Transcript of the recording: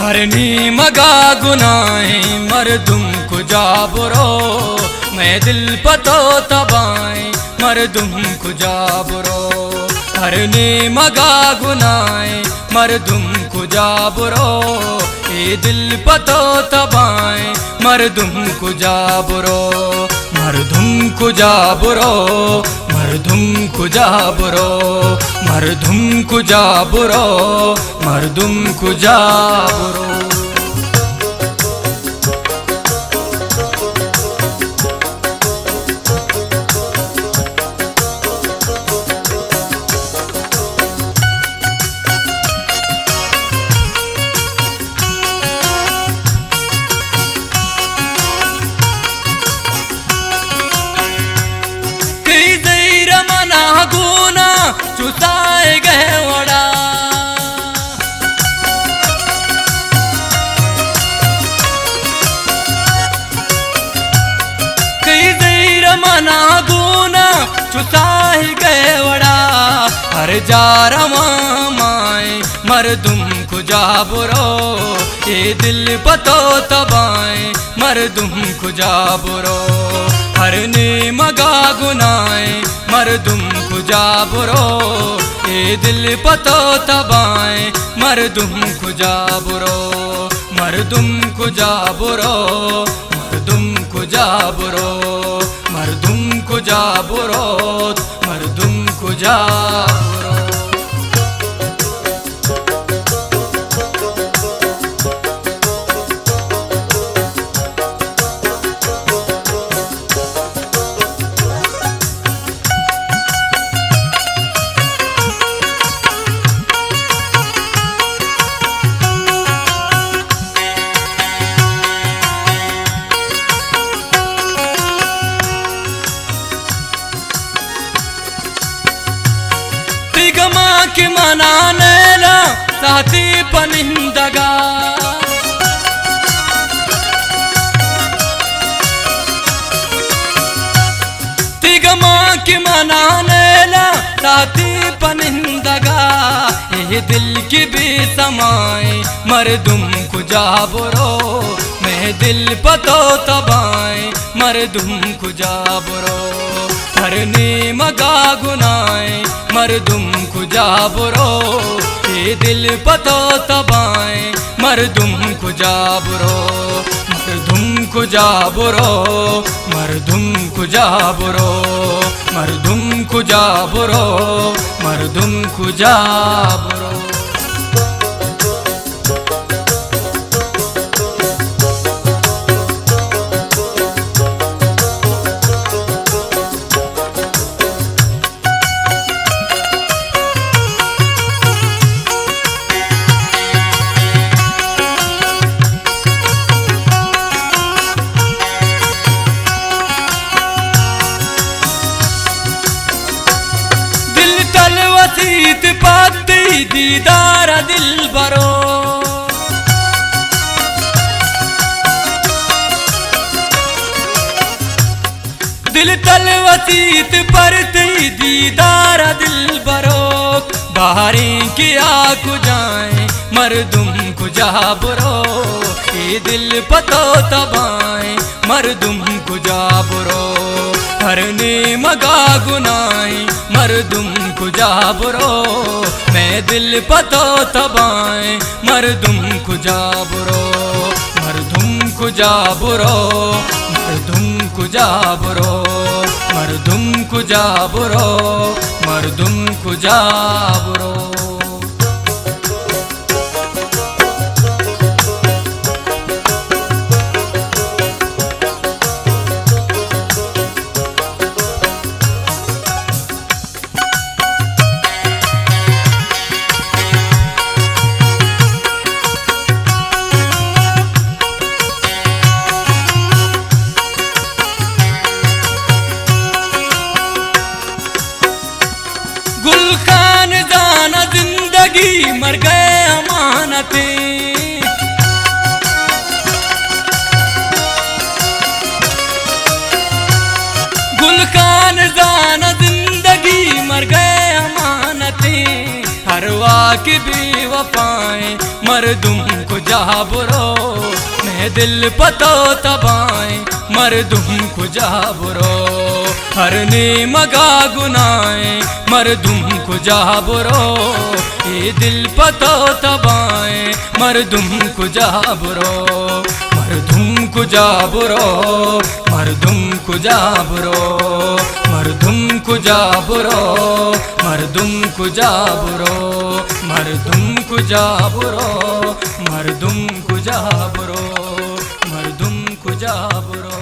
हरनी मगा गुनाएं मरदुम को जाबरो, मैं दिल पतो तबाएं मरदुम को जाबरो। हरनी मगा गुनाएं मरदुम को जाबरो, ये दिल पतो तबाएं मरदुम को जाबरो। मरदुम को जाबरो, मरदुम को जाबरो, मरदुम को जाबरो, मरदुम को जाबरो। चुसाए गए वड़ा कई देर मना गुना चुसाए गए वड़ा। हर जार माए मरदुम को जाबरो, ये दिल पतो तबाएं मरदुम को जाबरो। हरने मगा गुनाएं मरदुम को जाबरो, ये दिल पतो तबाएं मरदुम को जाबरो। मरदुम को जाबरो, मरदुम को जाबरो, मरदुम को जाबरो, मरदुम को जाबरो। तिगमा के मनाने ला साथी पनिंदगा, तिगमा के मनाने ला साथी पनिंदगा। ये दिल की बेसमाए मरदुम को जाबरो, मैं दिल पतो तबाएं मरदुम को जाबरो। हरने मगा गुनाएं मरदुम को जाबरो, ये दिल पतो तबाएं मरदुम को जाबरो। मरदुम को जाबरो, मरदुम को जाबरो, मरदुम को जाबरो, मरदुम को जाबरो। वसीत पाती दीदार दिल बरो, दिल तल वसीत परती दीदार दिल बरो। बाहरें की आग जाए मरदुम को जाबरो, ये दिल पतो तबाएं मरदुम को जाबरो। हरने मगा गुनाएं मरदुम को जाबरो, मैं दिल पतो तबाएं मरदुम को जाबरो। मरदुम को जाबरो, मरदुम को जाबरो, मरदुम को जाबरो, मरदुम को जाबरो। गुलखान जाना जिंदगी मर गए अमानतें, गुलखान जाना जिंदगी मर गए अमानतें। घरवा की बेवफाएं मर्दुम को जाबरो मैं दिल पतो तबाएं मर्दुम को जाबरो हरने मगा गुनाएं मर्दुम को जाबरो ये दिल पतो तबाएं मर्दुम को जाबरो मर्दुम को जाबरो मर्दुम को जाबरो मर्दुम को जाबरो मर्दुम को जाबरो मर्दुम को जाबरो मर्दुम को जाबरो मर्दुम को जाबरो।